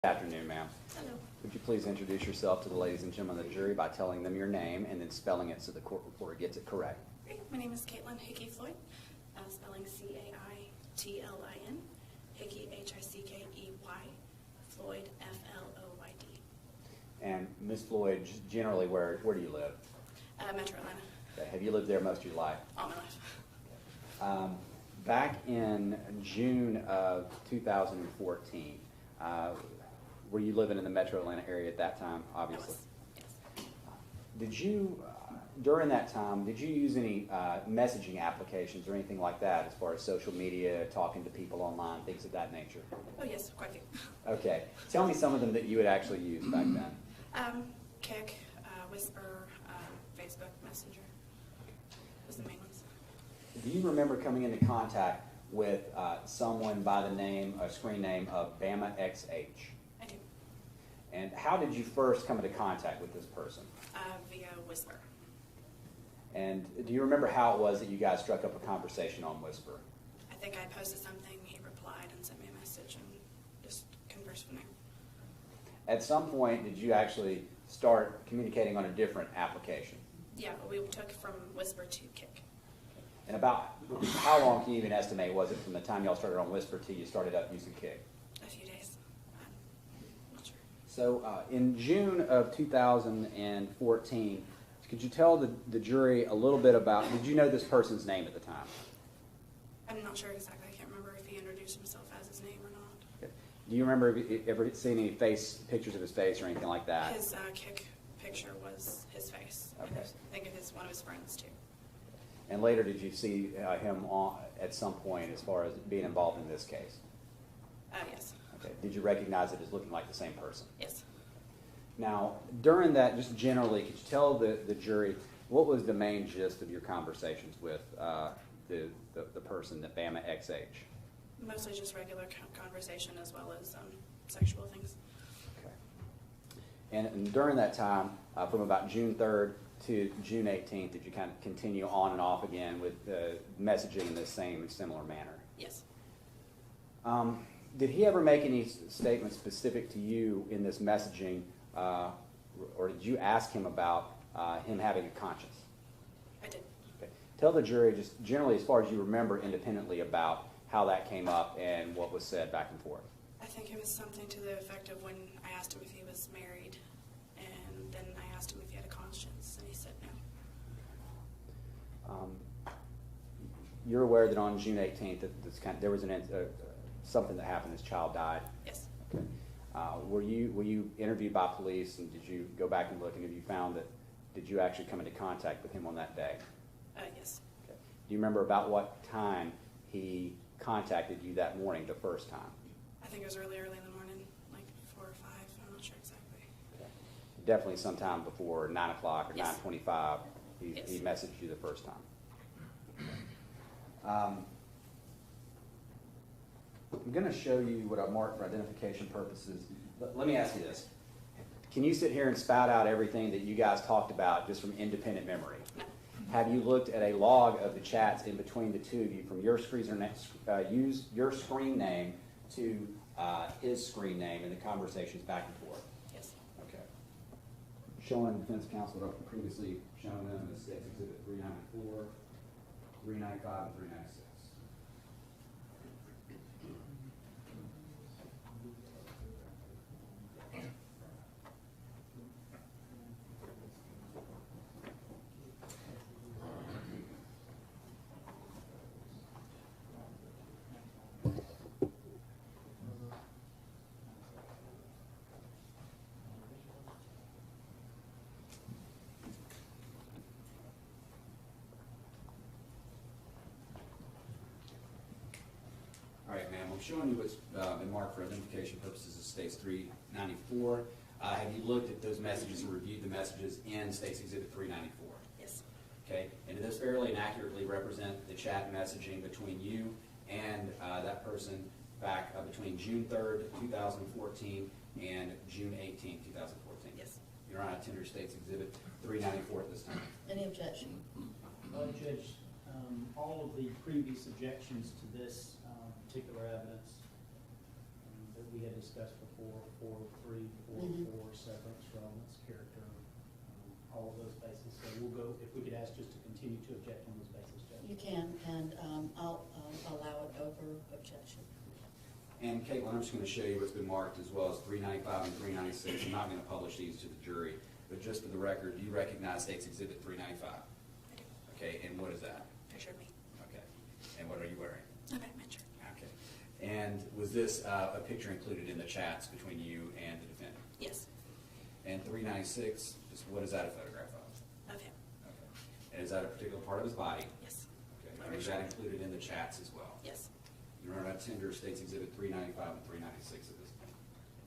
Good afternoon, ma'am. Hello. Would you please introduce yourself to the ladies and gentlemen of the jury by telling them your name and then spelling it so the court reporter gets it correct? Great. My name is Caitlyn Floyd, spelling C-A-I-T-L-I-N, Hickey, H-I-C-K-E-Y, Floyd, F-L-O-Y-D. And Ms. Floyd, generally, where do you live? Metro Atlanta. Okay. Have you lived there most of your life? All my life. Back in June of 2014, were you living in the Metro Atlanta area at that time, obviously? Yes. Did you, during that time, did you use any messaging applications or anything like that as far as social media, talking to people online, things of that nature? Oh yes, quite a few. Okay. Tell me some of them that you had actually used back then. Kick, Whisper, Facebook Messenger was the main ones. Do you remember coming into contact with someone by the name, a screen name of Bama XH? I do. And how did you first come into contact with this person? Via Whisper. And do you remember how it was that you guys struck up a conversation on Whisper? I think I posted something, he replied and sent me a message and just conversed from there. At some point, did you actually start communicating on a different application? Yeah, we took from Whisper to Kick. And about how long can you even estimate was it from the time y'all started on Whisper to you started up using Kick? A few days. I'm not sure. So in June of 2014, could you tell the jury a little bit about, did you know this person's name at the time? I'm not sure exactly. I can't remember if he introduced himself as his name or not. Okay. Do you remember if you ever seen any pictures of his face or anything like that? His Kick picture was his face. Okay. And I think of one of his friends too. And later, did you see him at some point as far as being involved in this case? Yes. Okay. Did you recognize it as looking like the same person? Yes. Now, during that, just generally, could you tell the jury what was the main gist of your conversations with the person, the Bama XH? Mostly just regular conversation as well as sexual things. Okay. And during that time, from about June 3rd to June 18th, did you kind of continue on and off again with messaging in the same similar manner? Yes. Did he ever make any statements specific to you in this messaging, or did you ask him about him having a conscience? I did. Okay. Tell the jury just generally as far as you remember independently about how that came up and what was said back and forth. I think it was something to the effect of when I asked him if he was married, and then I asked him if he had a conscience, and he said no. You're aware that on June 18th that there was something that happened. His child died. Yes. Okay. Were you interviewed by police, and did you go back and look, and have you found that did you actually come into contact with him on that day? Yes. Okay. Do you remember about what time he contacted you that morning, the first time? I think it was early in the morning, like 4 or 5. I'm not sure exactly. Okay. Definitely sometime before 9 o'clock or Yes. 9:25. He Yes. messaged you the first time. I'm going to show you what I marked for identification purposes. Let me ask you this. Can you sit here and spout out everything that you guys talked about just from independent memory? No. Have you looked at a log of the chats in between the two of you from your use your screen name to his screen name and the conversations back and forth? Yes. Okay. Showing defense counsel what I've previously shown them as State's Exhibit 394, 395, and 396. All right, ma'am, I'm showing you what's been marked for identification purposes as States 394. Have you looked at those messages and reviewed the messages in States Exhibit 394? Yes. Okay, and do those fairly and accurately represent the chat messaging between you and that person back between June 3rd, 2014 and June 18th, 2014? Yes. Your Honor, I tender States Exhibit 394 at this time. Any objection? Judge, all of the previous objections to this particular evidence that we had discussed before 403, 404, severance, relevance, character, all of those bases. So we'll go, if we could ask just to continue to object on those bases, Judge. You can, and I'll allow it over objection. And Caitlyn, I'm just going to show you what's been marked as well as 395 and 396. I'm not going to publish these to the jury, but just for the record, do you recognize State's Exhibit 395? I do. Okay, and what is that? Picture of me. Okay, and what are you wearing? A Batman shirt. Okay, and was this a picture included in the chats between you and the defendant? Yes. And 396, just what is that a photograph of? Of him. Okay, and is that a particular part of his body? Yes. Okay, and is that included in the chats as well? Yes. Your Honor, I tender State's Exhibit 395 and 396 at this point.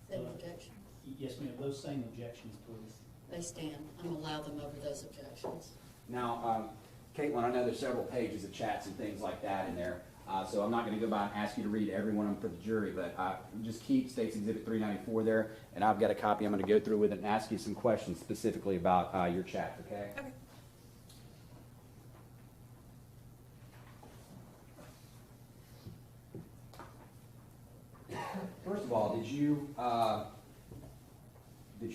Then objection. Yes, ma'am. Those same objections, please. They stand. I'm allow them over those objections. Now, Caitlyn, I know there's several pages of chats and things like that in there, so I'm not going to go by and ask you to read every one of them for the jury, but just keep State's Exhibit 394 there, and I've got a copy I'm going to go through with it and ask you some questions specifically about your chats, okay? Okay. First of all, did you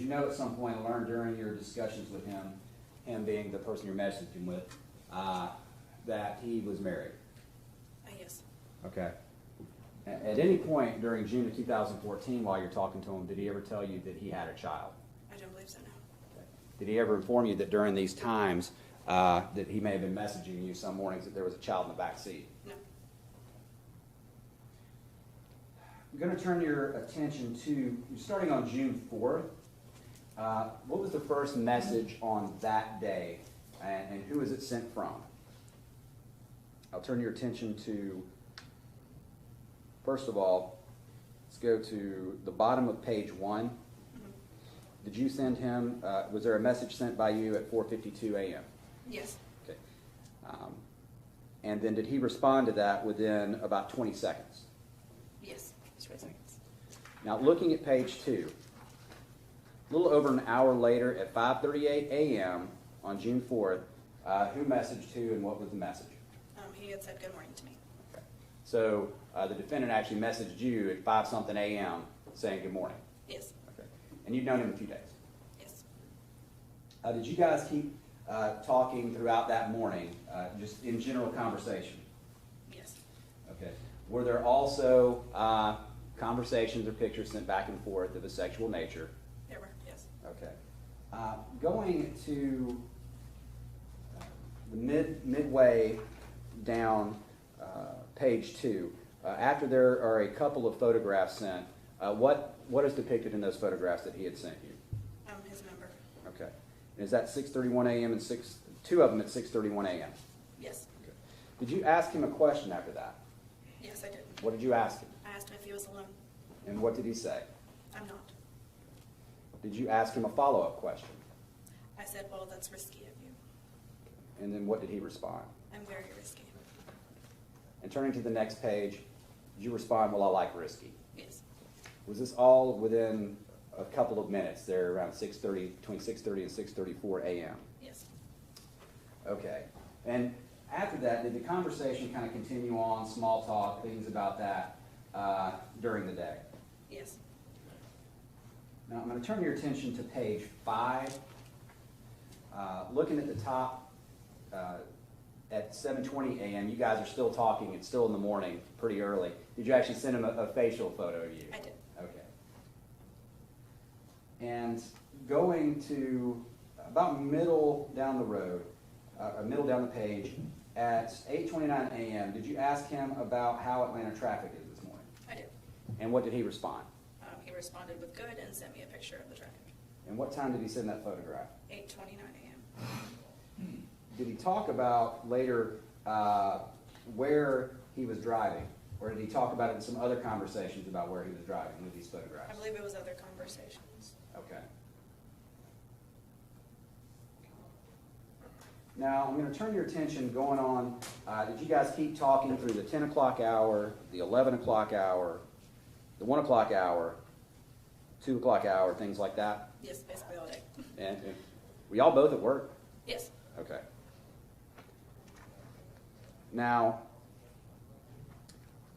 know at some point, learn during your discussions with him being the person you're messaging with, that he was married? Yes. Okay. At any point during June of 2014, while you're talking to him, did he ever tell you that he had a child? I don't believe so, no. Okay. Did he ever inform you that during these times that he may have been messaging you some mornings that there was a child in the back seat? No. I'm going to turn your attention to, starting on June 4th, what was the first message on that day, and who was it sent from? I'll turn your attention to, first of all, let's go to the bottom of page 1. Mm-hmm. Did you send him, was there a message sent by you at 4:52 a.m.? Yes. Okay. And then did he respond to that within about 20 seconds? Yes. 20 seconds. Now, looking at page 2, a little over an hour later at 5:38 a.m. on June 4th, who messaged who and what was the message? He had said good morning to me. Okay. So the defendant actually messaged you at 5-something a.m. saying good morning. Yes. Okay. And you've known him a few days. Yes. Did you guys keep talking throughout that morning, just in general conversation? Yes. Okay. Were there also conversations or pictures sent back and forth of a sexual nature? There were. Yes. Okay. Going to the midway down page 2, after there are a couple of photographs sent, what is depicted in those photographs that he had sent you? His number. Okay. And is that 6:31 a.m. and two of them at 6:31 a.m.? Yes. Okay. Did you ask him a question after that? Yes, I did. What did you ask him? I asked him if he was alone. And what did he say? I'm not. Did you ask him a follow-up question? I said, well, that's risky of you. And then what did he respond? I'm very risky. And turning to the next page, did you respond, well, I like risky? Yes. Was this all within a couple of minutes there around 6:30, between 6:30 and 6:34 a.m.? Yes. Okay. And after that, did the conversation kind of continue on, small talk, things about that during the day? Yes. Now, I'm going to turn your attention to page 5. Looking at the top, at 7:20 a.m., you guys are still talking. It's still in the morning, pretty early. Did you actually send him a facial photo of you? I did. Okay. And going to about middle down the road, middle down the page, at 8:29 a.m., did you ask him about how Atlanta traffic is this morning? I did. And what did he respond? He responded with good and sent me a picture of the traffic. And what time did he send that photograph? 8:29 a.m. Did he talk about later where he was driving? Or did he talk about it in some other conversations about where he was driving with these photographs? I believe it was other conversations. Okay. Now, I'm going to turn your attention going on. Did you guys keep talking through the 10 o'clock hour, the 11 o'clock hour, the 1 o'clock hour, 2 o'clock hour, things like that? Yes, basically all day. And were y'all both at work? Yes. Okay. Now,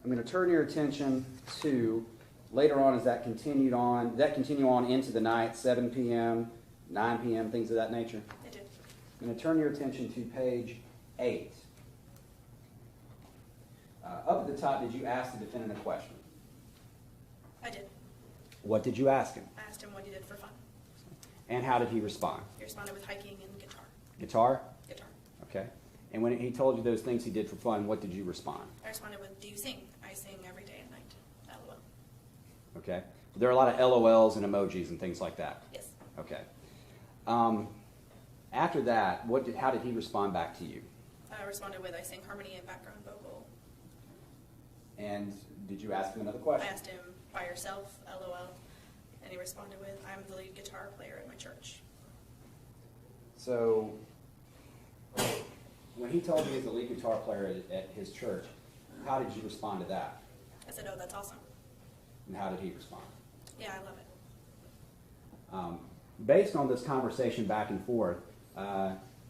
I'm going to turn your attention to later on, is that continued on? Did that continue on into the night, 7 p.m., 9 p.m., things of that nature? It did. I'm going to turn your attention to page 8. Up at the top, did you ask the defendant a question? I did. What did you ask him? I asked him what he did for fun. And how did he respond? He responded with hiking and guitar. Guitar? Guitar. Okay. And when he told you those things he did for fun, what did you respond? I responded with, do you sing? I sing every day and night. LOL. Okay. There are a lot of LOLs and emojis and things like that. Yes. Okay. After that, how did he respond back to you? I responded with, I sing harmony and background vocal. And did you ask him another I question? asked him, by yourself? LOL. And he responded with, I'm the lead guitar player at my church. So, when he told you he was the lead guitar player at his church, how did you respond to that? I said, oh, that's awesome. And how did he respond? Yeah, I love it. Based on this conversation back and forth,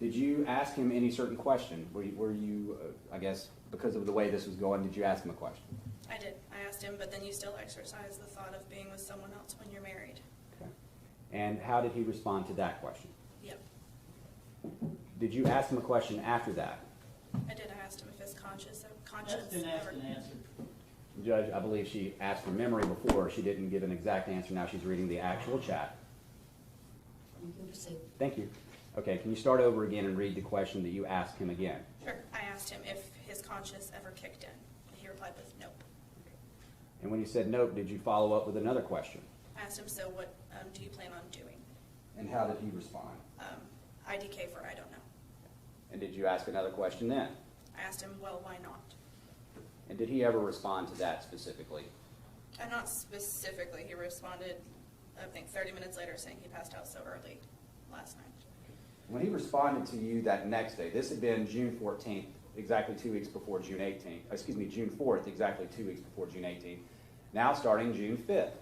did you ask him any certain question? Were you I guess, because of the way this was going, did you ask him a question? I did. I asked him, but then you still exercise the thought of being with someone else when you're married. Okay. And how did he respond to that question? Yep. Did you ask him a question after that? I did. I asked him if his conscience That's been asked and answered. Judge, I believe she asked for memory before. She didn't give an exact answer. Now she's reading the actual chat. You can proceed. Thank you. Okay, can you start over again and read the question that you asked him again? Sure. I asked him if his conscience ever kicked in. He replied with nope. And when he said nope, did you follow up with another question? I asked him, so what do you plan on doing? And how did he respond? IDK for I don't know. And did you ask another question then? I asked him, well, why not? And did he ever respond to that specifically? Not specifically. He responded, I think, 30 minutes later saying he passed out so early last night. When he responded to you that next day, this had been June 14th, exactly 2 weeks before June 18th. Excuse me, June 4th, exactly 2 weeks before June 18th. Now starting June 5th.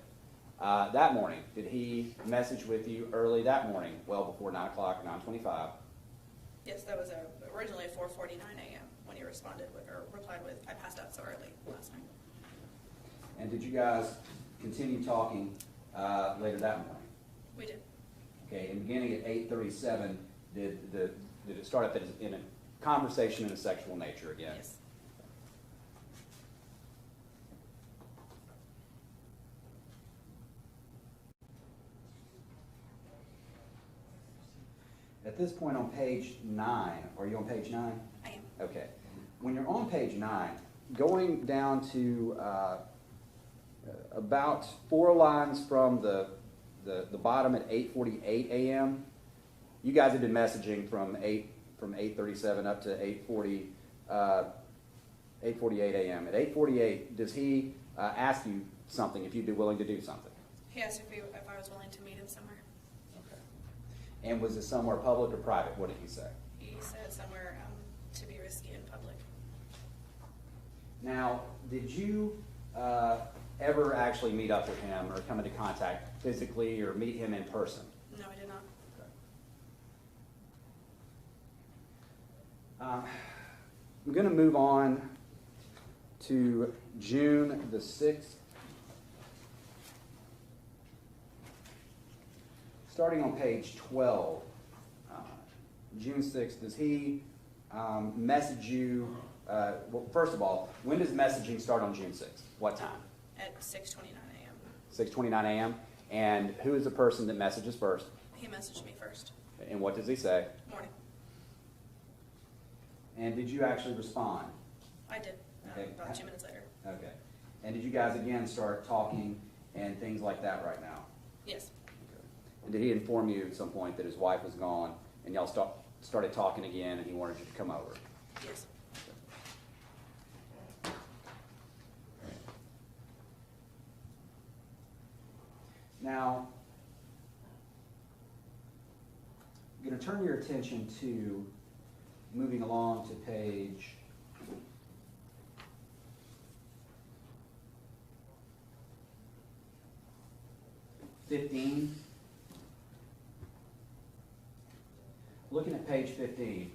That morning, did he message with you early that morning, well before 9 o'clock, 9:25? Yes, that was originally at 4:49 a.m. when he responded with, or replied with, I passed out so early last night. And did you guys continue talking later that morning? We did. Okay, and beginning at 8:37, did it start up in a conversation in a sexual nature again? Yes. At this point on page 9, are you on page 9? I am. Okay. When you're on page 9, going down to about 4 lines from the bottom at 8:48 a.m., you guys have been messaging from 8:37 up to 8:48 a.m. At 8:48, does he ask you something, if you'd be willing to do something? He asked if I was willing to meet him somewhere. Okay. And was it somewhere public or private? What did he say? He said somewhere to be risky in public. Now, did you ever actually meet up with him or come into contact physically or meet him in person? No, I did not. Okay. I'm going to move on to June the 6th. Starting on page 12, June 6th, does he message you? Well, first of all, when does messaging start on June 6th? What time? At 6:29 a.m. 6:29 a.m. And who is the person that messages first? He messaged me first. And what does he say? Morning. And did you actually respond? I did. Okay. About 2 minutes later. Okay. And did you guys again start talking and things like that right now? Yes. Okay. And did he inform you at some point that his wife was gone and y'all started talking again and he wanted you to come over? Yes. Now, I'm going to turn your attention to moving along to page 15. Looking at page 15,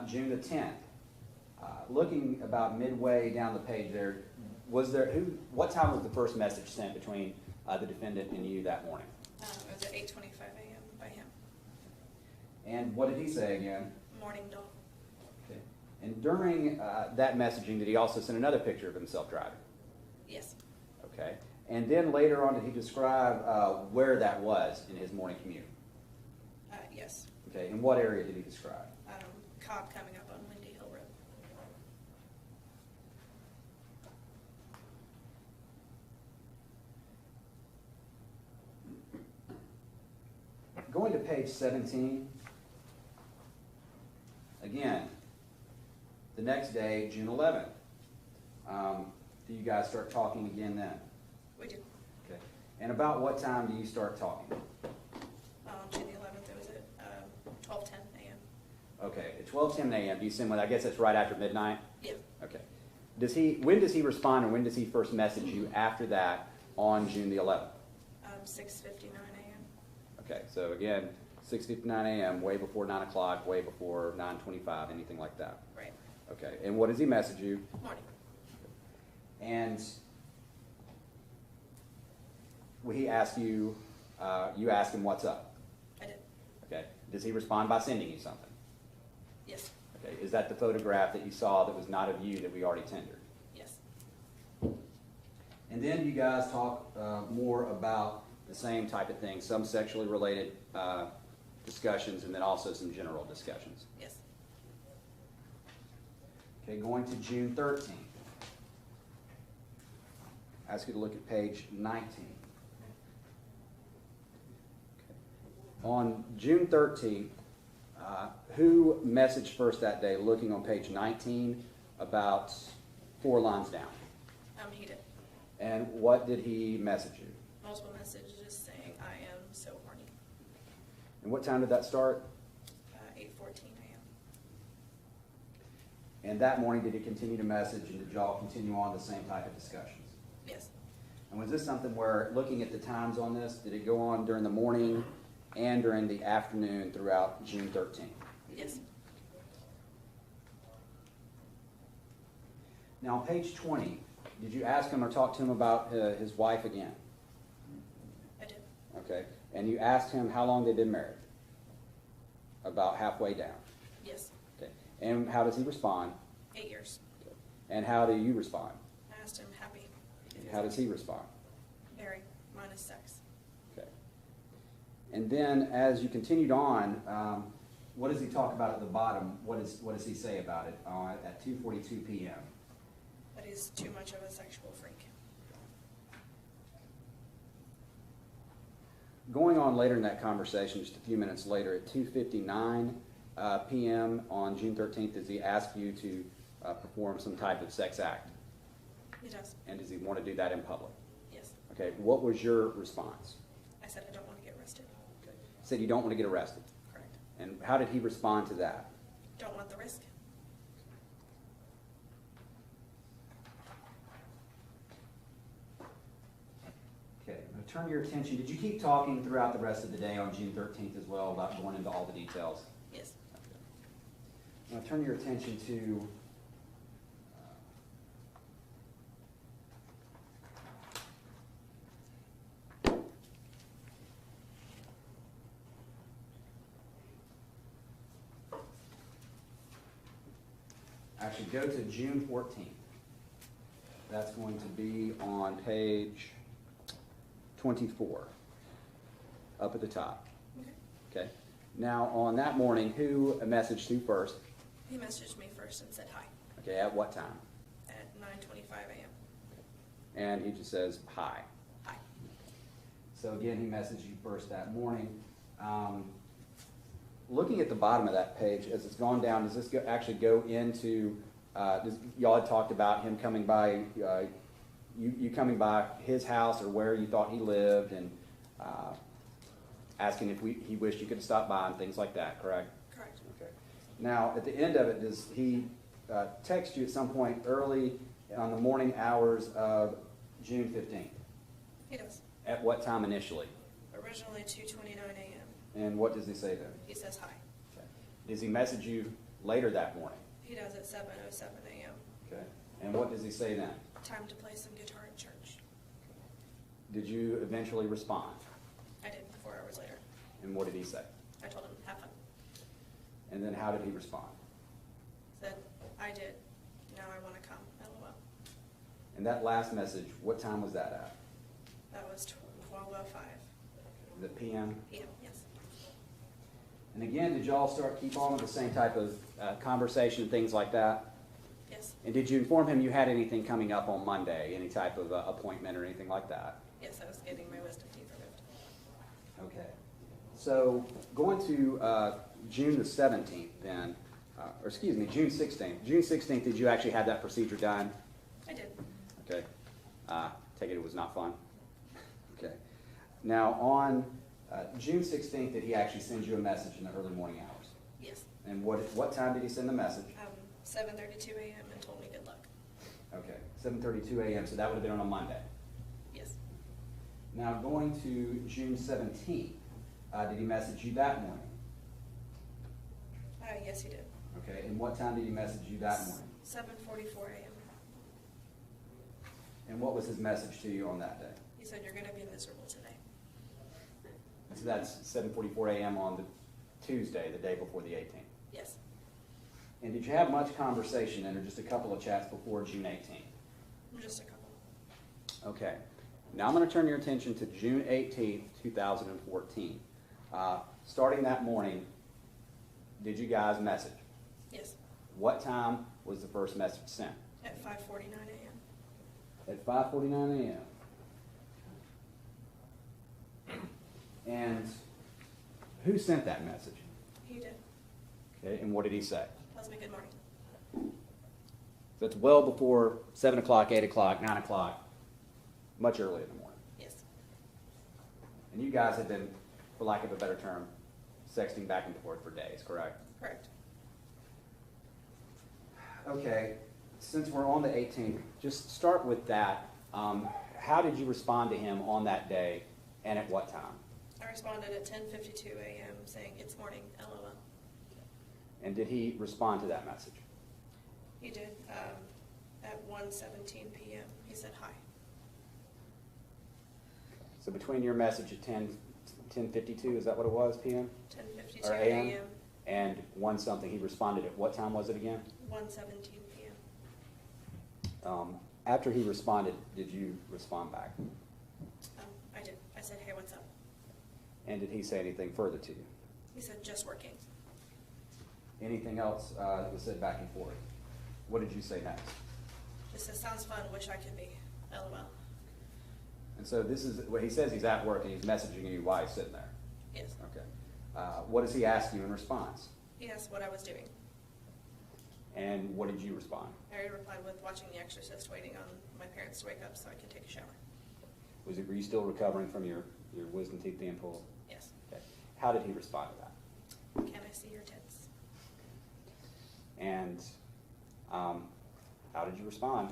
June the 10th. Looking about midway down the page there, what time was the first message sent between the defendant and you that morning? It was at 8:25 a.m. by him. And what did he say again? Morning dawn. Okay. And during that messaging, did he also send another picture of himself driving? Yes. Okay. And then later on, did he describe where that was in his morning commute? Yes. Okay. In what area did he describe? Cobb coming up on Windy Hill Road. Going to page 17, again, the next day, June 11th. Do you guys start talking again then? We do. Okay. And about what time do you start talking? June the 11th, it was at 12:10 a.m. Okay, at 12:10 a.m. Do you send one? I guess that's right after midnight? Yeah. Okay. When does he respond, or when does he first message you after that on June the 11th? 6:59 a.m. Okay, so again, 6:59 a.m., way before 9 o'clock, way before 9:25, anything like that? Right. Okay, and what does he message you? Morning. And he asked you, you asked him what's up? I did. Okay, does he respond by sending you something? Yes. Okay, is that the photograph that you saw that was not of you that we already tendered? Yes. And then you guys talk more about the same type of thing, some sexually related discussions, and then also some general discussions. Yes. Okay, going to June 13th. Ask you to look at page 19. Okay. On June 13th, who messaged first that day, looking on page 19, about 4 lines down? He did. And what did he message you? Multiple messages saying, I am so horny. And what time did that start? 8:14 a.m. And that morning, did he continue to message, and did y'all continue on the same type of discussions? Yes. And was this something where, looking at the times on this, did it go on during the morning and during the afternoon throughout June 13th? Yes. Now, on page 20, did you ask him or talk to him about his wife again? I did. Okay. And you asked him how long they'd been married? About halfway down. Yes. Okay. And how does he respond? 8 years. Okay. And how do you respond? I asked him happy. And how does he respond? Married, minus sex. Okay. And then as you continued on, what does he talk about at the bottom? What does he say about it at 2:42 p.m.? That he's too much of a sexual freak. Going on later in that conversation, just a few minutes later, at 2:59 p.m. on June 13th, does he ask you to perform some type of sex act? He does. And does he want to do that in public? Yes. Okay, what was your response? I said I don't want to get arrested. Okay. He said you don't want to get arrested. Correct. And how did he respond to that? Don't want the risk. Okay, I'm going to turn your attention. Did you keep talking throughout the rest of the day on June 13th as well about going into all the details? Yes. Okay. I'm going to turn your attention to actually go to June 14th. That's going to be on page 24, up at the top. Okay. Okay. Now, on that morning, who messaged who first? He messaged me first and said hi Okay, at what time? at 9:25 a.m. And he just says hi. Hi. So again, he messaged you first that morning. Looking at the bottom of that page, as it's gone down, does this actually go into, y'all had talked about him coming by, you coming by his house or where you thought he lived, and asking if he wished you could have stopped by and things like that, correct? Correct. Okay. Now, at the end of it, does he text you at some point early on the morning hours of June 15th? He does. At what time initially? Originally 2:29 a.m. And what does he say then? He says hi. Okay. Does he message you later that morning? He does at 7:07 a.m. Okay. And what does he say then? time to play some guitar at church. Did you eventually respond? I did, 4 hours later. And what did he say? I told him, have fun. And then how did he respond? Said, I did. Now I want to come. LOL. And that last message, what time was that at? That was 12:05 Was it PM? p.m. Yes. And again, did y'all keep on with the same type of conversation and things like that? Yes. And did you inform him you had anything coming up on Monday, any type of appointment or anything like that? Yes, I was getting my wisdom teeth removed. Okay. So going to June the 17th then, or excuse me, June 16th. June 16th, did you actually have that procedure done? I did. Okay. Take it was not fun? Okay. Now on June 16th, did he actually send you a message in the early morning hours? Yes. And what time did he send the message? 7:32 a.m. and told me good luck. Okay, 7:32 a.m., so that would have been on a Monday. Yes. Now going to June 17th, did he message you that morning? Yes, he did. Okay, and what time did he message you that morning? 7:44 a.m. And what was his message to you on that day? He said, you're going to be miserable today. So that's 7:44 a.m. on the Tuesday, the day before the 18th. Yes. And did you have much conversation and or just a couple of chats before June 18th? Just a couple. Okay. Now I'm going to turn your attention to June 18th, 2014. Starting that morning, did you guys message? Yes. What time was the first message sent? At 5:49 a.m. At 5:49 a.m. And who sent that message? He did. Okay, and what did he say? Tells me good morning. So it's well before 7 o'clock, 8 o'clock, 9 o'clock, much earlier in the morning. Yes. And you guys have been, for lack of a better term, sexting back and forth for days, correct? Correct. Okay, since we're on the 18th, just start with that. How did you respond to him on that day and at what time? I responded at 10:52 a.m. saying, it's morning, LOL. And did he respond to that message? He did. At 1:17 p.m. he said hi. So between your message at 10:52, is that what it was, p.m.? 10:52 Or a.m.? a.m. And 1 something, he responded at what time was it again? 1:17 p.m. After he responded, did you respond back? I did. I said, hey, what's up? And did he say anything further to you? He said, just working. Anything else that was said back and forth? What did you say next? Just said, sounds fun, wish I could be. LOL. And so this is what he says. He's at work and he's messaging you while he's sitting there. Yes. Okay. What does he ask you in response? He asked what I was doing. And what did you respond? I replied with watching The Exorcist, waiting on my parents to wake up so I could take a shower. Were you still recovering from your wisdom teeth being pulled? Yes. Okay. How did he respond to that? Can I see your tits? And how did you respond?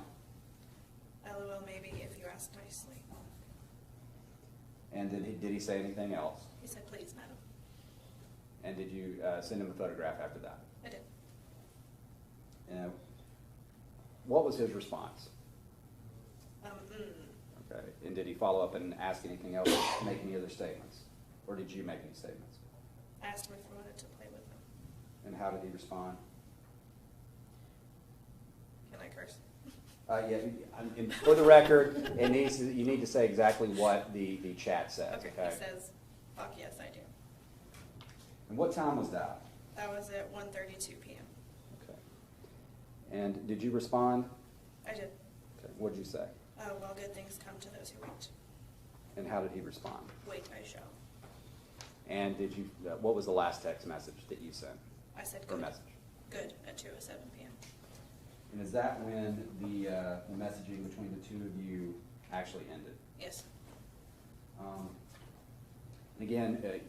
LOL maybe if you ask nicely. And did he say anything else? He said, please, madam. And did you send him a photograph after that? I did. And what was his response? Okay. And did he follow up and ask anything else, make any other statements? Or did you make any statements? I asked him if I wanted to play with him. And how did he respond? Can I curse? Yeah, and for the record, you need to say exactly what the chat says, Okay. okay? He says, fuck yes, I do. And what time was that? That was at 1:32 p.m. Okay. And did you respond? I did. Okay. What did you say? Well, good things come to those who wait. And how did he respond? Wait, I shall. And did you? What was the last text message that you sent? I said Or good. message? Good at 2:07 p.m. And is that when the messaging between the two of you actually ended? Yes. And again,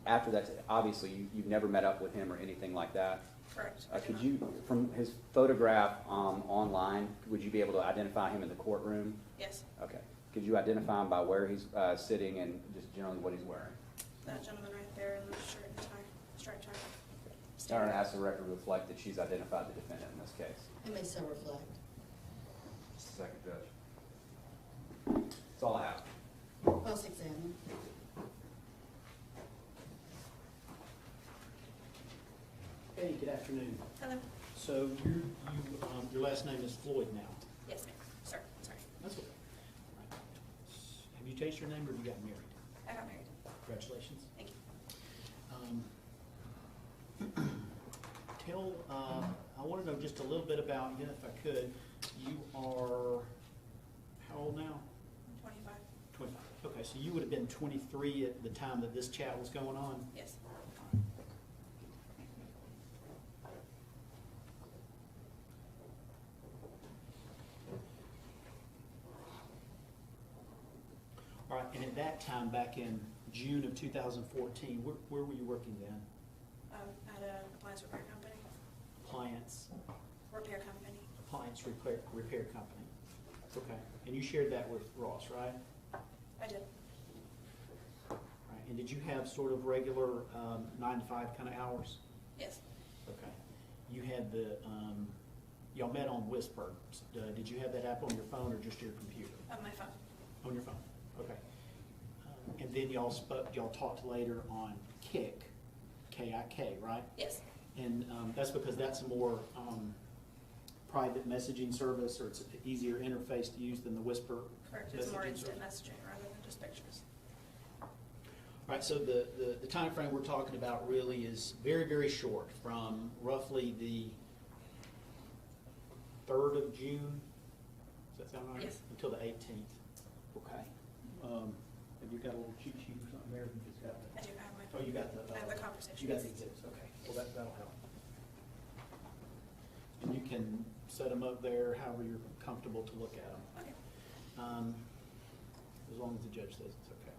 after that, obviously you've never met up with him or anything like that. Correct. I Could did you, from his photograph online, would you be able to identify him in the courtroom? Yes. Okay. Could you identify him by where he's sitting and just generally what he's wearing? That gentleman right there in the shirt and tie, striped tie. Sharon asked the record to reflect that she's identified the defendant in this case. It may so reflect. Second, Judge. That's all I have. Cross-examine. Hey, good afternoon. Hello. So your last name is Floyd now? Yes, ma'am. Sir, sorry. That's okay. Right. Have you changed your name or have you gotten married? I got married. Congratulations. Thank you. I want to know just a little bit about you, if I could. You are, how old now? 25. 25. Okay, so you would have been 23 at the time that this chat was going on? Yes. All right, and at that time, back in June of 2014, where were you working then? At an appliance repair company. Appliance repair company. Okay, and you shared that with Ross, right? I did. Right. And did you have sort of regular 9 to 5 kind of hours? Yes. Okay. You had y'all met on Whisper. Did you have that app on your phone or just your computer? On my phone. On your phone, okay. And then y'all talked later on Kik, K-I-K, right? Yes. And that's because that's a more private messaging service, or it's an easier interface to use than the Whisper. Correct. It's more messaging instant service. messaging rather than just pictures. All right, so the time frame we're talking about really is very, very short, from roughly the 3rd of June, does that sound right? Yes. Until the 18th, okay. Have you got a little cheat sheet or something there? You just got I do have my Oh, you got the. I have the conversation. You got the exhibits, okay. Well, that'll help. And you can set them up there however you're comfortable to look at them. Okay. As long as the judge says it's okay.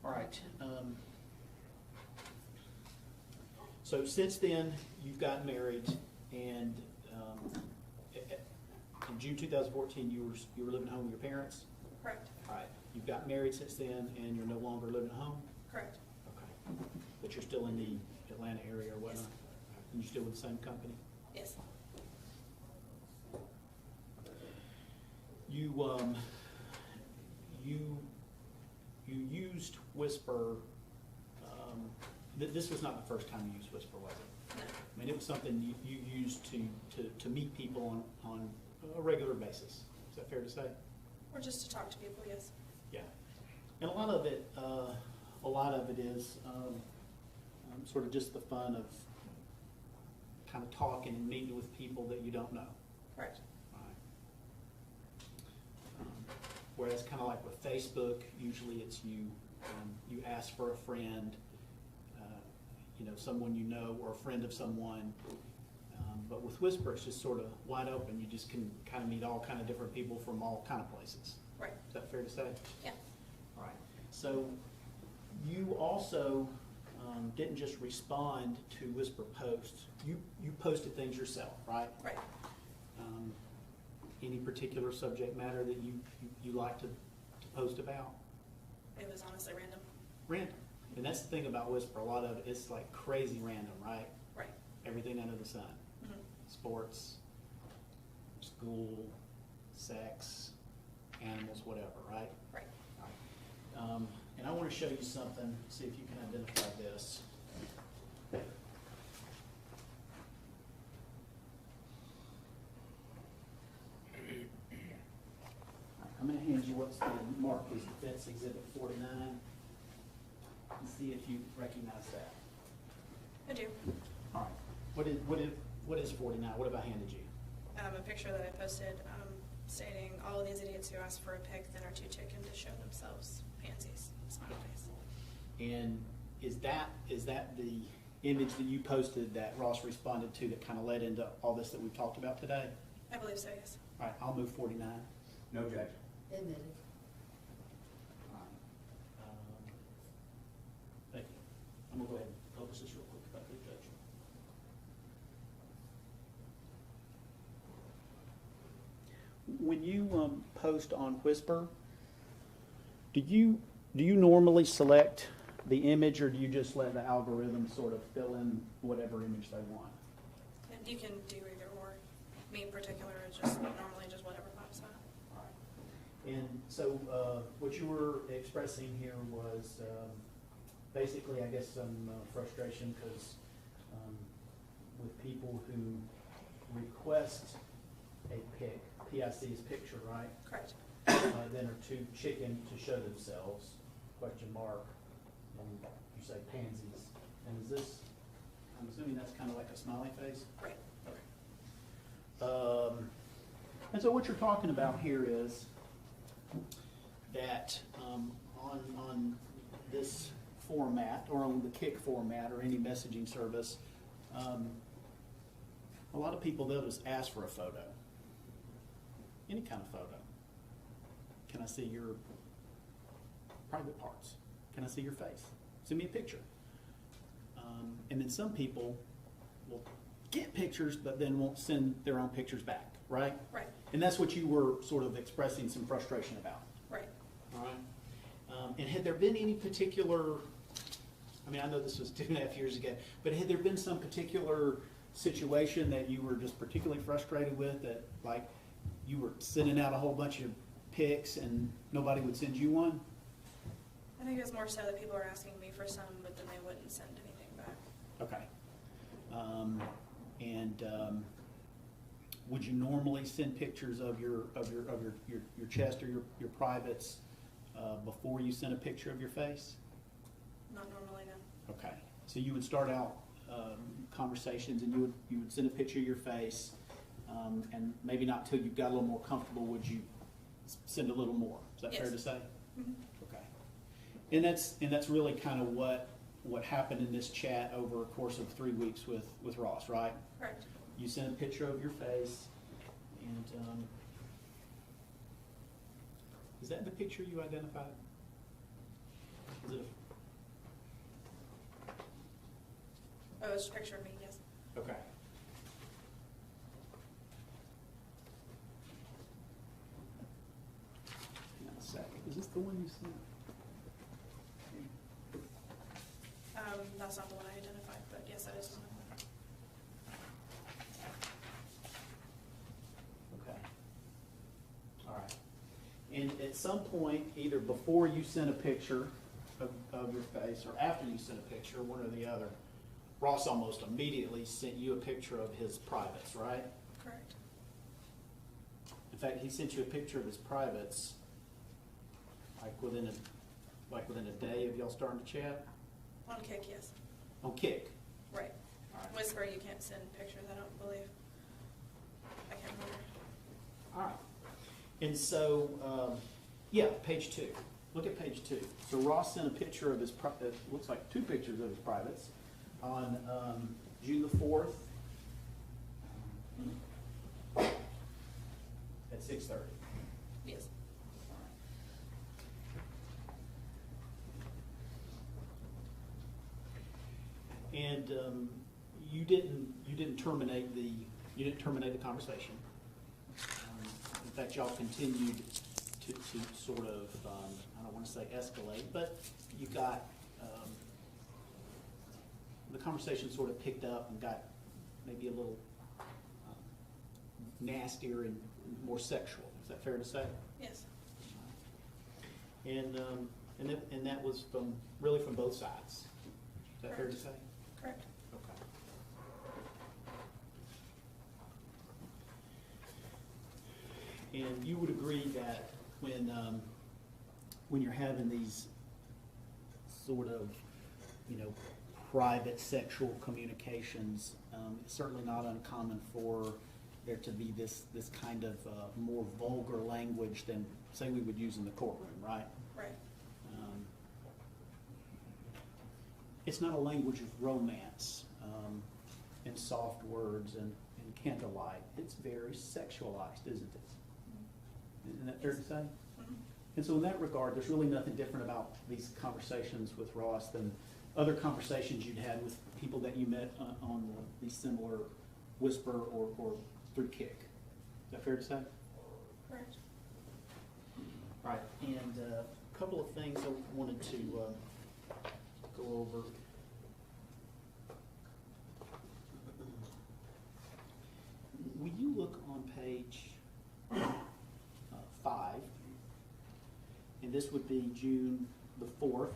All right. So since then, you've gotten married, and in June 2014, you were living home with your parents? Correct. All right. You've got married since then, and you're no longer living at home? Correct. Okay. But you're still in the Atlanta area or whatnot? Yes. And you're still with the same company? Yes. You used Whisper, this was not the first time you used Whisper, was it? No. I mean, it was something you used to meet people on a regular basis. Is that fair to say? Or just to talk to people, yes. Yeah. And a lot of it is sort of just the fun of kind of talking and meeting with people that you don't know. Correct. Right. Whereas kind of like with Facebook, usually it's you ask for a friend, someone you know or a friend of someone. But with Whisper, it's just sort of wide open. You just can kind of meet all kind of different people from all kind of places. Right. Is that fair to say? Yeah. All right. So you also didn't just respond to Whisper posts. You posted things yourself, right? Right. Any particular subject matter that you like to post about? It was honestly random. Random. And that's the thing about Whisper. A lot of it's like crazy random, right? Right. Everything under the sun. Mm-hmm. Sports, school, sex, animals, whatever, right? Right. All right. And I want to show you something, see if you can identify this. I'm going to hand you what's been marked as Defense Exhibit 49 and see if you recognize that. I do. All right. What is 49? What have I handed you? A picture that I posted stating all of these idiots who ask for a pic then are too taken to show themselves pansies. Smiley face. And is that the image that you posted that Ross responded to that kind of led into all this that we've talked about today? I believe so, yes. All right, I'll move 49. No objection. Admitted. All right. Thank you. I'm going to go ahead and publish this real quick about the judge. When you post on Whisper, do you normally select the image, or do you just let the algorithm sort of fill in whatever image they want? And you can do either or. Me in particular is just normally just whatever pops And so, what you were expressing here was, basically, I guess, some frustration because, with people who request a pic, PIC is picture, right? Correct. Then are too chicken to show themselves, question mark, and you say pansies. And is this, I'm assuming that's kind of like a smiley face? Right. Okay. And so what you're talking about here is that on this format, or on the Kick format, or any messaging service, a lot of people, they'll just ask for a photo, any kind of photo. Can I see your private parts? Can I see your face? Send me a picture. And then some people will get pictures, but then won't send their own pictures back, right? Right. And that's what you were sort of expressing some frustration about. Right. All right. And had there been any particular, I mean, I know this was 2.5 years ago, but had there been some particular situation that you were just particularly frustrated with, that like you were sending out a whole bunch of pics and nobody would send you one? I think it's more so that people are asking me for some, but then they wouldn't send anything back. Okay. Would you normally send pictures of your chest or your privates before you send a picture of your face? Not normally, no. Okay. So you would start out conversations, and you would send a picture of your face, and maybe not till you got a little more comfortable would you send a little more. Is that fair to say? Mm-hmm. Okay. And that's really kind of what happened in this chat over a course of 3 weeks with Ross, right? Correct. You sent a picture of your face, and is that the picture you identified? Is it Oh, it's a picture of me, yes. okay. Hang on a second. Is this the one you sent? That's not the one I identified, but yes, that is the one. Okay. All right. And at some point, either before you sent a picture of your face or after you sent a picture, one or the other, Ross almost immediately sent you a picture of his privates, right? Correct. In fact, he sent you a picture of his privates like within a day of y'all starting to chat? On Kick, yes. On Kick? Right. All right. Whisper, you can't send pictures, I don't believe. I can't remember. All right. And so, yeah, page 2. Look at page 2. So Ross sent a picture of his, it looks like 2 pictures of his privates on June the 4th at 6:30. Yes. And you didn't terminate the conversation. In fact, y'all continued to sort of I don't want to say escalate, but you got the conversation sort of picked up and got maybe a little nastier and more sexual. Is that fair to say? Yes. And that was really from both sides. Is that fair to say? Correct. Okay. And you would agree that when you're having these sort of, private sexual communications, it's certainly not uncommon for there to be this kind of more vulgar language than, say, we would use in the courtroom, right? Right. It's not a language of romance and soft words and candlelight. It's very sexualized, isn't it? Isn't that fair to say? Mm-hmm. And so in that regard, there's really nothing different about these conversations with Ross than other conversations you'd had with people that you met on these similar Whisper or through Kick. Is that fair to say? Correct. All right, and a couple of things I wanted to go over. Will you look on page 5 this would be June the 4th.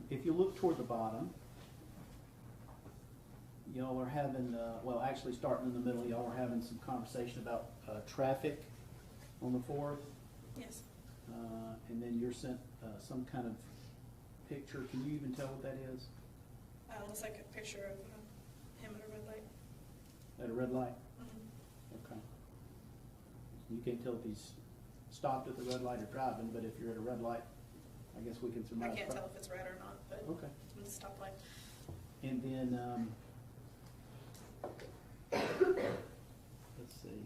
If you look toward the bottom, y'all are having, well, actually starting in the middle, y'all are having some conversation about traffic on the 4th. Yes. And then you're sent some kind of picture. Can you even tell what that is? Looks like a picture of him at a red light. At a red light? Mm-hmm. Okay. You can't tell if he's stopped at the red light or driving, but if you're at a red light, I guess we can I surmise. can't tell if it's red or not, but Okay. it's a stoplight. And then, let's see.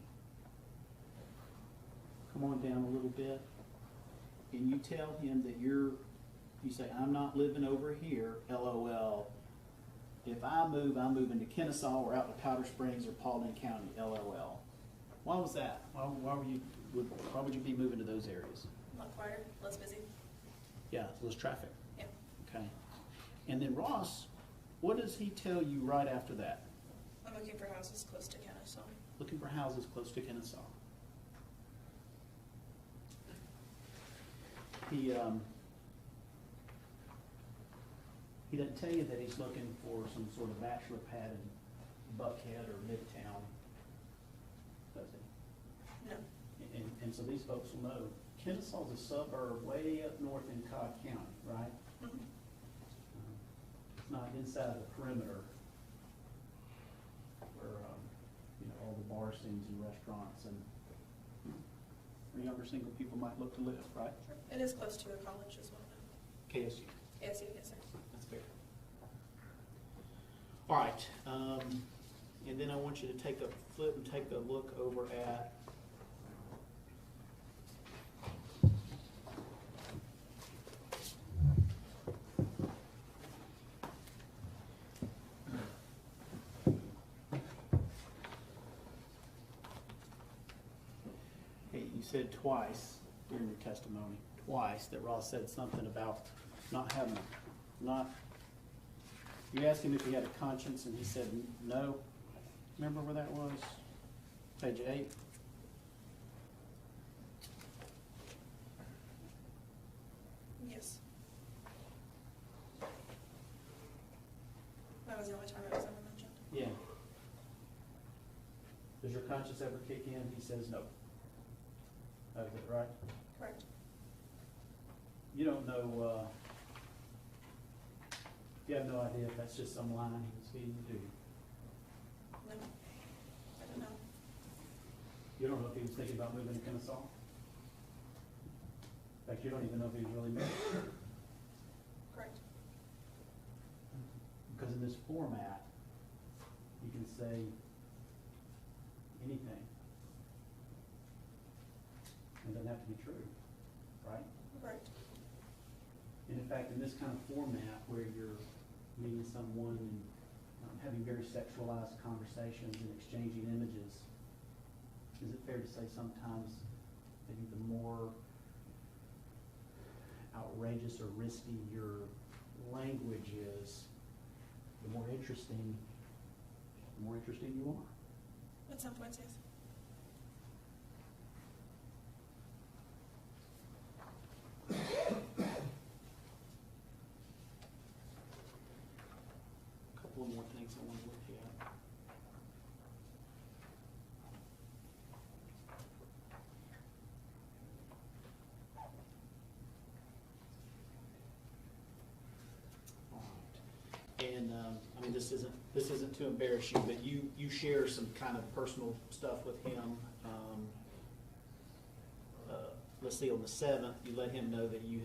Come on down a little bit. And you tell him that you say, I'm not living over here, LOL. If I move, I'm moving to Kennesaw or out to Powder Springs or Paulding County, LOL. Why was that? Why would you be moving to those areas? A lot quieter, less busy. Yeah, less traffic. Yeah. Okay. And then Ross, what does he tell you right after that? I'm looking for houses close to Kennesaw. Looking for houses close to Kennesaw. He doesn't tell you that he's looking for some sort of bachelor pad in Buckhead or Midtown, does he? No. And so these folks will know, Kennesaw's a suburb way up north in Cobb County, right? Mm-hmm. It's not inside of the perimeter where, all the bar scenes and restaurants and where younger single people might look to live, right? Sure. It is close to a college as well. KSU. Yes, yes, sir. That's fair. All right, and then I want you to take a flip and take a look over at said twice during your testimony, that Ross said something about you asked him if he had a conscience and he said no. Remember where that was? Page 8. Yes. That was the only time it was ever mentioned. Yeah. Does your conscience ever kick in? He says no. That's it, right? Correct. You don't know, you have no idea if that's just some line he was feeding you, do you? No. I don't know. You don't know if he was thinking about moving to Kennesaw? In fact, you don't even know if he was really moving. Correct. Because in this format, you can say anything. It doesn't have to be true, right? Correct. And in fact, in this kind of format where you're meeting someone and having very sexualized conversations and exchanging images, is it fair to say sometimes maybe the more outrageous or risky your language is, the more interesting you are? At some points, yes. A couple of more things I want to look at. All right. And I mean, this isn't to embarrass you, but you share some kind of personal stuff with him. Let's see, on the 7th, you let him know that you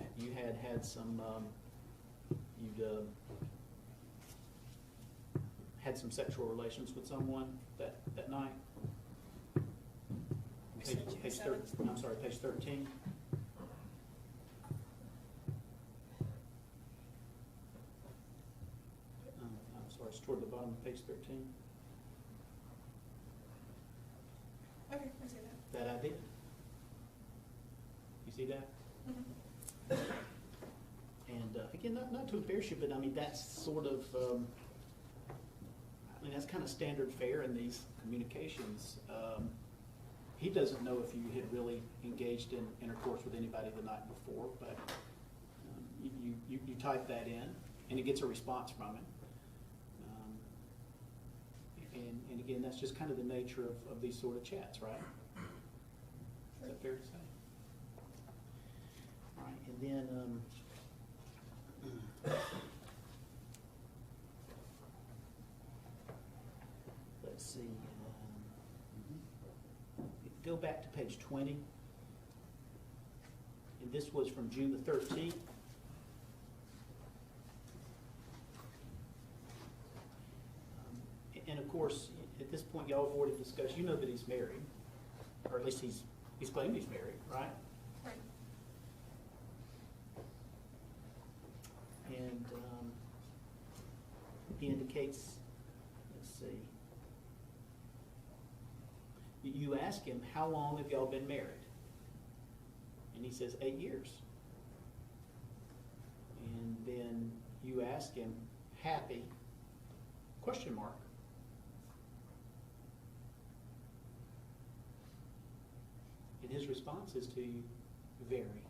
had some had some sexual relations with someone that night. Page 13. I'm sorry, page 13. I'm sorry, it's toward the bottom of page 13. Okay, I see that. That I did. You see that? Mm-hmm. And again, not to embarrass you, but I mean, that's sort of, and that's kind of standard fare in these communications. He doesn't know if you had really engaged in intercourse with anybody the night before, but you type that in, and it gets a response from him. And again, that's just kind of the nature of these sort of chats, right? Is that fair to say? All right, and then let's see. Go back to page 20. And this was from June the 13th. And of course, at this point, y'all have already discussed, you know that he's married, or at least he's claimed he's married, right? Right. And he indicates, let's see, you ask him, how long have y'all been married? And he says, 8 years. And then you ask him, happy, question mark. And his response is to you, very,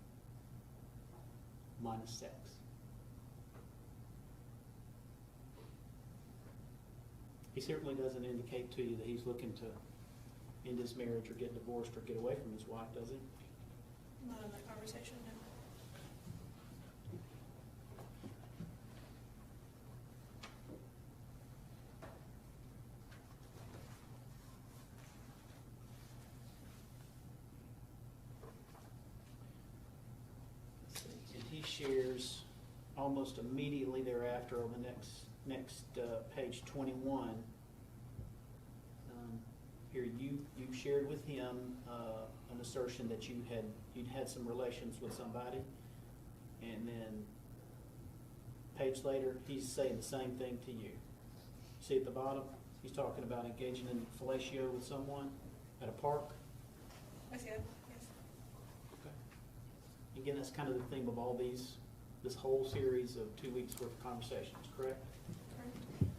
minus sex. He certainly doesn't indicate to you that he's looking to end his marriage or get divorced or get away from his wife, does he? Not in that conversation, no. And he shares almost immediately thereafter on the next page 21. Here you shared with him an assertion that you'd had some relations with somebody, and then page later he's saying the same thing to you. See at the bottom, he's talking about engaging in fellatio with someone at a park. I see it, yes. Okay. Again, that's kind of the theme of all this whole series of 2 weeks worth of conversations, correct? Correct.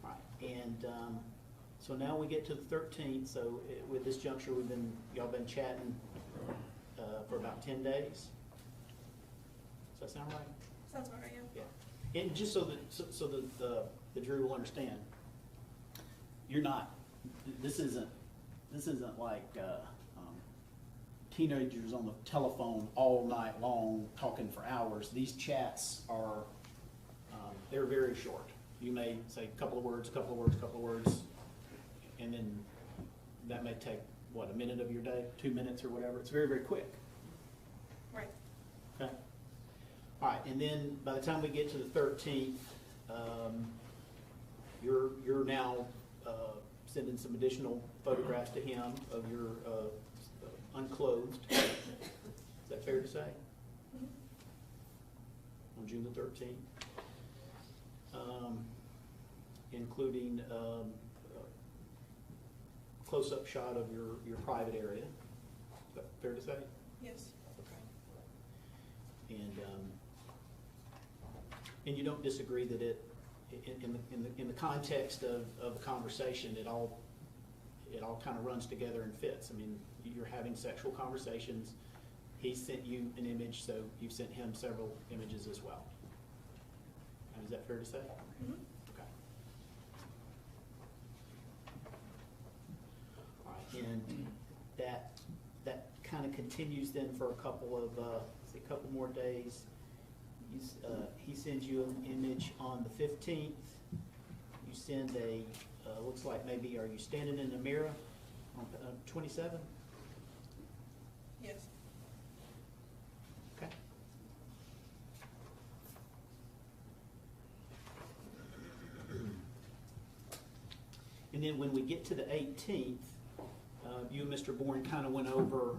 All right, and so now we get to the 13th. So with this juncture, y'all been chatting for about 10 days. Does that sound right? Sounds about right, yeah. Yeah. And just so that the jury will understand, you're not. This isn't like teenagers on the telephone all night long talking for hours. These chats are they're very short. You may say a couple of words, and then that may take, what, a minute of your day, 2 minutes or whatever. It's very, very quick. Right. Okay. All right, and then by the time we get to the 13th, you're now sending some additional photographs to him of your unclothed. Is that fair to say? Mm-hmm. On June the 13th. Including close-up shot of your private area. Is that fair to say? Yes. Okay. And you don't disagree that in the context of the conversation, it all kind of runs together and fits. I mean, you're having sexual conversations. He sent you an image, so you've sent him several images as well. And is that fair to say? Mm-hmm. Okay. All right, and that kind of continues then for a couple more days. He sends you an image on the 15th. You send looks like maybe, are you standing in the mirror on 27? Yes. Okay. And then when we get to the 18th, you and Mr. Bourne kind of went over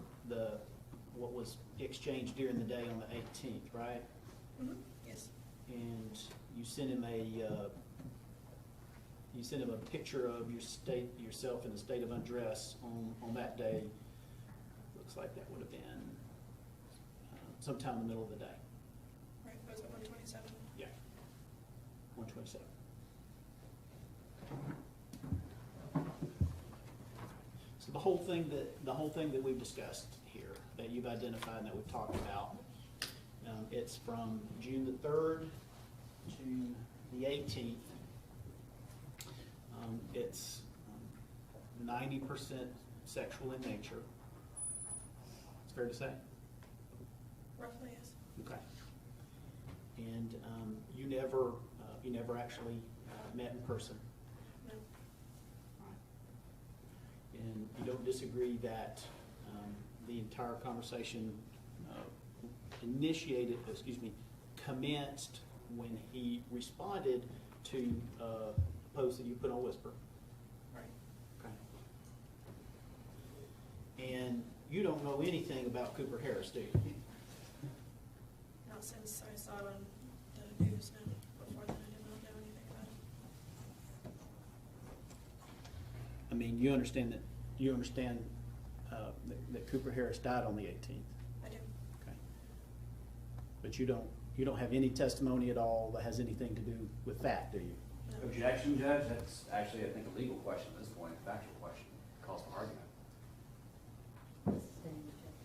what was exchanged during the day on the 18th, right? Mm-hmm. Yes. And you sent him a picture of yourself in a state of undress on that day. Looks like that would have been sometime in the middle of the day. Right, it was at 127. Yeah, 127. So the whole thing that we've discussed here, that you've identified and that we've talked about, it's from June the 3rd to the 18th. It's 90% sexual in nature. It's fair to say? Roughly, yes. Okay. And you never actually met in person? No. And you don't disagree that the entire conversation commenced when he responded to a post that you put on Whisper? Right. Okay. And you don't know anything about Cooper Harris, do you? Not since I saw it on the news, no. Before then, I did not know anything about it. I mean, you understand that Cooper Harris died on the 18th? I do. Okay. But you don't have any testimony at all that has anything to do with that, do you? No. Objection, Judge, that's actually, I think, a legal question at this point, a factual question, calls for argument. Sustained objection.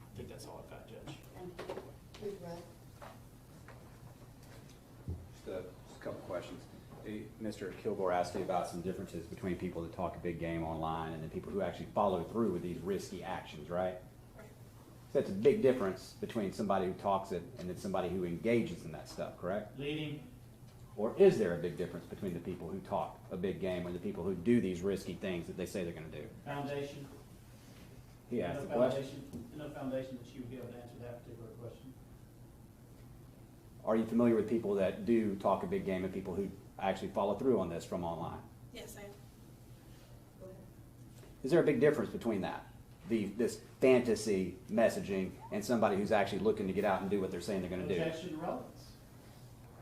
I think that's all I've got, Judge. Thank you. Who's right? Just a couple questions. Mr. Kilgore asked you about some differences between people that talk a big game online and then people who actually follow through with these risky actions, right? Right. So that's a big difference between somebody who talks it and then somebody who engages in that stuff, correct? Leading. Or is there a big difference between the people who talk a big game and the people who do these risky things that they say they're going to do? Foundation. He asked the question. No foundation that you would be able to answer that particular question. Are you familiar with people that do talk a big game and people who actually follow through on this from online? Yes, I am. Go ahead. Is there a big difference between that, this fantasy messaging, and somebody who's actually looking to get out and do what they're saying they're going to do? Objection to relevance.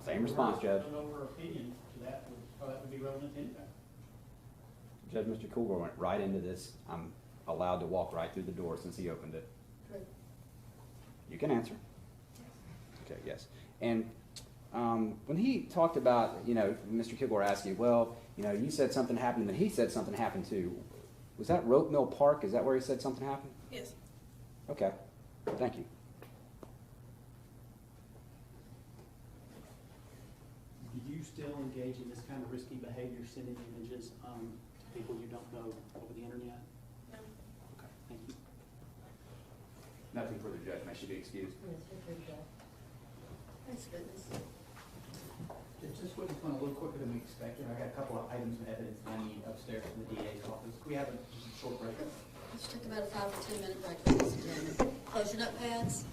Same response, Judge. No over opinion to that would be relevant to anything. Judge, Mr. Kilgore went right into this. I'm allowed to walk right through the door since he opened it. True. You can answer. Okay, yes. And when he talked about, Mr. Kilgore asked you, well, you said something happened, and he said something happened too. Was that Rope Mill Park? Is that where he said something happened? Yes. Okay. Thank you. Do you still engage in this kind of risky behavior, sending images to people you don't know over the internet? No. Okay, thank you. Nothing further, Judge. May she be excused? Yes, you're good, Jack. Thanks, goodness. Just went a little quicker than we expected. I got a couple of items of evidence I need upstairs from the DA's office. Can we have a short break? Let's take about a 5 to 10 minute break, ladies and gentlemen. Close your notepads.